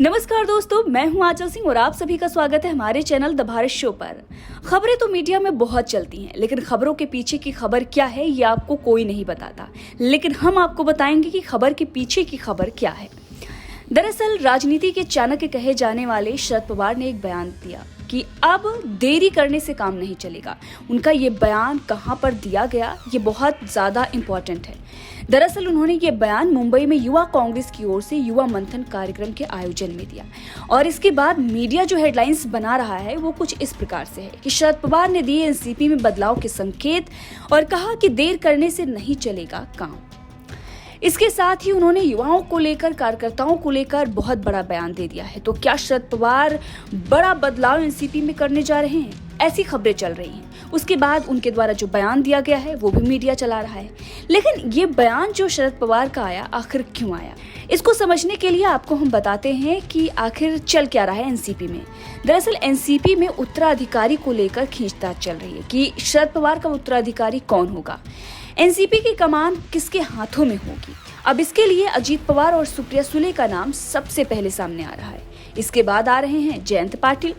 नमस्कार दोस्तों, मैं हूं आंचल सिंह और आप सभी का स्वागत है हमारे चैनल द भारत शो पर। खबरें तो मीडिया में बहुत चलती हैं, लेकिन खबरों के पीछे की खबर क्या है ये आपको कोई नहीं बताता। लेकिन हम आपको बताएंगे कि खबर के पीछे की खबर क्या है। दरअसल राजनीति के चाणक्य कहे जाने वाले शरद पवार ने एक बयान दिया कि अब देरी करने से काम नहीं चलेगा। उनका ये बयान कहां पर दिया गया ये बहुत ज़्यादा इम्पोर्टेंट है। दरअसल उन्होंने ये बयान मुंबई में युवा कांग्रेस की ओर से युवा मंथन कार्यक्रम के आयोजन में दिया और इसके बाद मीडिया जो हेडलाइंस बना रहा है वो कुछ इस प्रकार से है कि शरद पवार ने दिए एनसीपी में बदलाव के संकेत और कहा कि देर करने से नहीं चलेगा काम। इसके साथ ही उन्होंने युवाओं को लेकर, कार्यकर्ताओं को लेकर बहुत बड़ा बयान दे दिया है। तो क्या शरद पवार बड़ा बदलाव एनसीपी में करने जा रहे हैं? ऐसी खबरें चल रही हैं। उसके बाद उनके द्वारा जो बयान दिया गया है वो भी मीडिया चला रहा है। लेकिन ये बयान जो शरद पवार का आया, आखिर क्यों आया? इसको समझने के लिए आपको हम बताते हैं कि आखिर चल क्या रहा है एनसीपी में। दरअसल एनसीपी में उत्तराधिकारी को लेकर खींचतान चल रही है कि शरद पवार का उत्तराधिकारी कौन होगा, एनसीपी की कमान किसके हाथों में होगी। अब इसके लिए अजीत पवार और सुप्रिया सुले का नाम सबसे पहले सामने आ रहा है। इसके बाद आ रहे हैं जयंत पाटिल।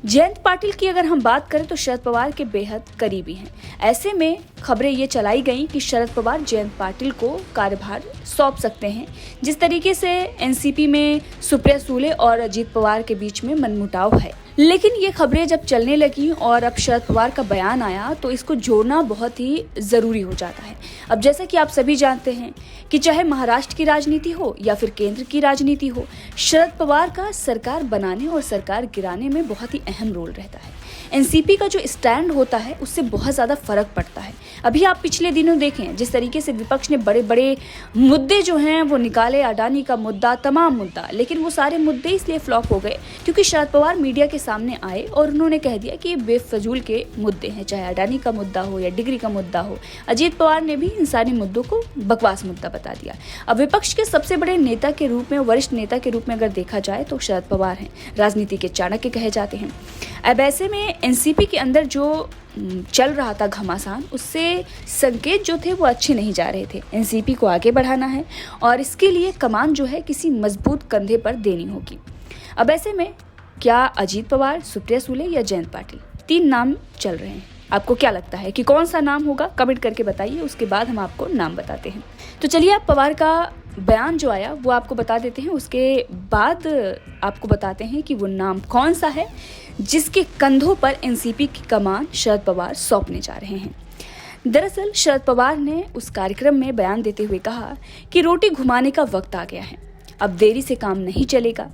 जयंत पाटिल की अगर हम बात करें तो शरद पवार के बेहद करीबी हैं। ऐसे में खबरें ये चलाई गई कि शरद पवार जयंत पाटिल को कार्यभार सौंप सकते हैं। जिस तरीके से एनसीपी में सुप्रिया सुले और अजीत पवार के बीच में मनमुटाव है, लेकिन ये खबरें जब चलने लगी और अब शरद पवार का बयान आया तो इसको जोड़ना बहुत ही ज़रूरी हो जाता है। अब जैसा कि आप सभी जानते हैं कि चाहे महाराष्ट्र की राजनीति हो या फिर केंद्र की राजनीति हो, शरद पवार का सरकार बनाने और सरकार गिराने में बहुत ही अहम रोल रहता है। एनसीपी का जो स्टैंड होता है उससे बहुत ज़्यादा फर्क पड़ता है। अभी आप पिछले दिनों देखें जिस तरीके से विपक्ष ने बड़े बड़े मुद्दे जो हैं वो निकाले, अडानी का मुद्दा, तमाम मुद्दा, लेकिन वो सारे मुद्दे इसलिए फ्लॉप हो गए क्योंकि शरद पवार मीडिया के सामने आए और उन्होंने कह दिया कि ये बेफजूल के मुद्दे हैं, चाहे अडानी का मुद्दा हो या डिग्री का मुद्दा हो। अजीत पवार ने भी इन सारे मुद्दों को बकवास मुद्दा बता दिया। अब विपक्ष के सबसे बड़े नेता के रूप में, वरिष्ठ नेता के रूप में अगर देखा जाए तो शरद पवार हैं, राजनीति के चाणक्य कहे जाते हैं। अब ऐसे में एनसीपी के अंदर जो चल रहा था घमासान, उससे संकेत जो थे वो अच्छे नहीं जा रहे थे। एनसीपी को आगे बढ़ाना है और इसके लिए कमान जो है किसी मजबूत कंधे पर देनी होगी। अब ऐसे में क्या अजीत पवार, सुप्रिया सुले या जयंत पाटिल, 3 नाम चल रहे हैं। आपको क्या लगता है कि कौन सा नाम होगा? कमेंट करके बताइए, उसके बाद हम आपको नाम बताते हैं। तो चलिए, आप पवार का बयान जो आया वो आपको बता देते हैं, उसके बाद आपको बताते हैं कि वो नाम कौन सा है जिसके कंधों पर एनसीपी की कमान शरद पवार सौंपने जा रहे हैं। दरअसल शरद पवार ने उस कार्यक्रम में बयान देते हुए कहा कि रोटी घुमाने का वक्त आ गया है, अब देरी से काम नहीं चलेगा।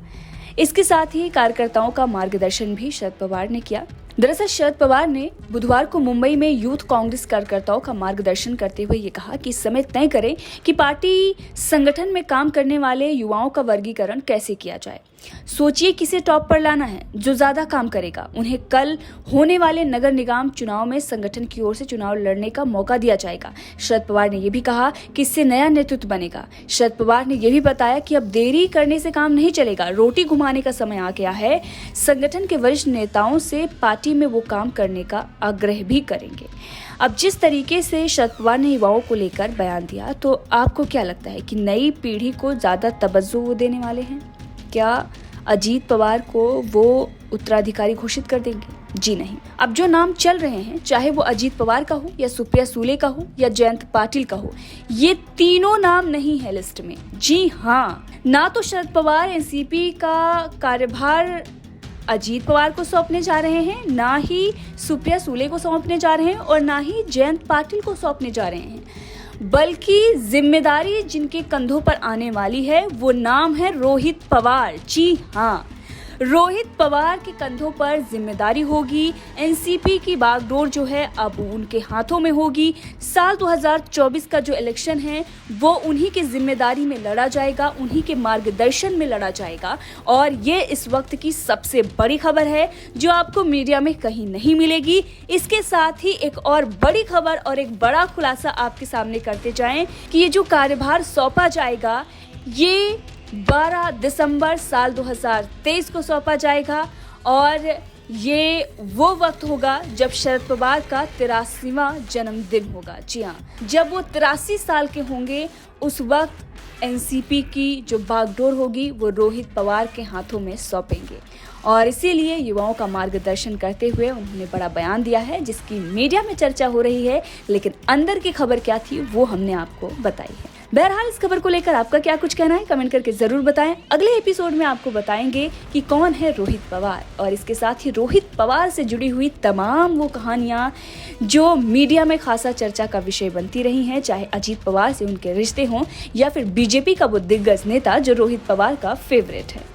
इसके साथ ही कार्यकर्ताओं का मार्गदर्शन भी शरद पवार ने किया। दरअसल शरद पवार ने बुधवार को मुंबई में यूथ कांग्रेस कार्यकर्ताओं का मार्गदर्शन करते हुए ये कहा कि इस समय तय करें कि पार्टी संगठन में काम करने वाले युवाओं का वर्गीकरण कैसे किया जाए। सोचिए किसे टॉप पर लाना है, जो ज्यादा काम करेगा। उन्हें कल होने वाले नगर निगम चुनाव में संगठन की ओर से चुनाव लड़ने का मौका दिया जाएगा। शरद पवार ने यह भी कहा कि इससे नया नेतृत्व बनेगा। शरद पवार ने यह भी बताया कि अब देरी करने से काम नहीं चलेगा, रोटी घुमाने का समय आ गया है। संगठन के वरिष्ठ नेताओं से पार्टी में वो काम करने का आग्रह भी करेंगे। अब जिस तरीके से शरद पवार ने युवाओं को लेकर बयान दिया, तो आपको क्या लगता है कि नई पीढ़ी को ज्यादा तवज्जो देने वाले हैं? क्या अजीत पवार को वो उत्तराधिकारी घोषित कर देंगे? जी नहीं। अब जो नाम चल रहे हैं, चाहे वो अजीत पवार का हो या सुप्रिया सुले का हो या जयंत पाटिल का हो, ये तीनों नाम नहीं है लिस्ट में। जी हाँ, ना तो शरद पवार एनसीपी का कार्यभार अजीत पवार को सौंपने जा रहे हैं, ना ही सुप्रिया सुले को सौंपने जा रहे हैं और ना ही जयंत पाटिल को सौंपने जा रहे हैं, बल्कि जिम्मेदारी जिनके कंधों पर आने वाली है वो नाम है रोहित पवार। जी हाँ, रोहित पवार के कंधों पर जिम्मेदारी होगी। एनसीपी की बागडोर जो है अब उनके हाथों में होगी। साल 2024 का जो इलेक्शन है वो उन्हीं की जिम्मेदारी में लड़ा जाएगा, उन्हीं के मार्गदर्शन में लड़ा जाएगा। और ये इस वक्त की सबसे बड़ी खबर है जो आपको मीडिया में कहीं नहीं मिलेगी। इसके साथ ही एक और बड़ी खबर और एक बड़ा खुलासा आपके सामने करते जाएं कि ये जो कार्यभार सौंपा जाएगा ये 12 दिसंबर साल 2023 को सौंपा जाएगा और ये वो वक्त होगा जब शरद पवार का 83वां जन्मदिन होगा। जी हाँ, जब वो 83 साल के होंगे उस वक्त एनसीपी की जो बागडोर होगी वो रोहित पवार के हाथों में सौंपेंगे और इसीलिए युवाओं का मार्गदर्शन करते हुए उन्होंने बड़ा बयान दिया है जिसकी मीडिया में चर्चा हो रही है, लेकिन अंदर की खबर क्या थी वो हमने आपको बताई है। बहरहाल इस खबर को लेकर आपका क्या कुछ कहना है कमेंट करके जरूर बताएं। अगले एपिसोड में आपको बताएंगे कि कौन है रोहित पवार और इसके साथ ही रोहित पवार से जुड़ी हुई तमाम वो कहानियां जो मीडिया में खासा चर्चा का विषय बनती रही हैं, चाहे अजीत पवार से उनके रिश्ते हों या फिर बीजेपी का वो दिग्गज नेता जो रोहित पवार का फेवरेट है।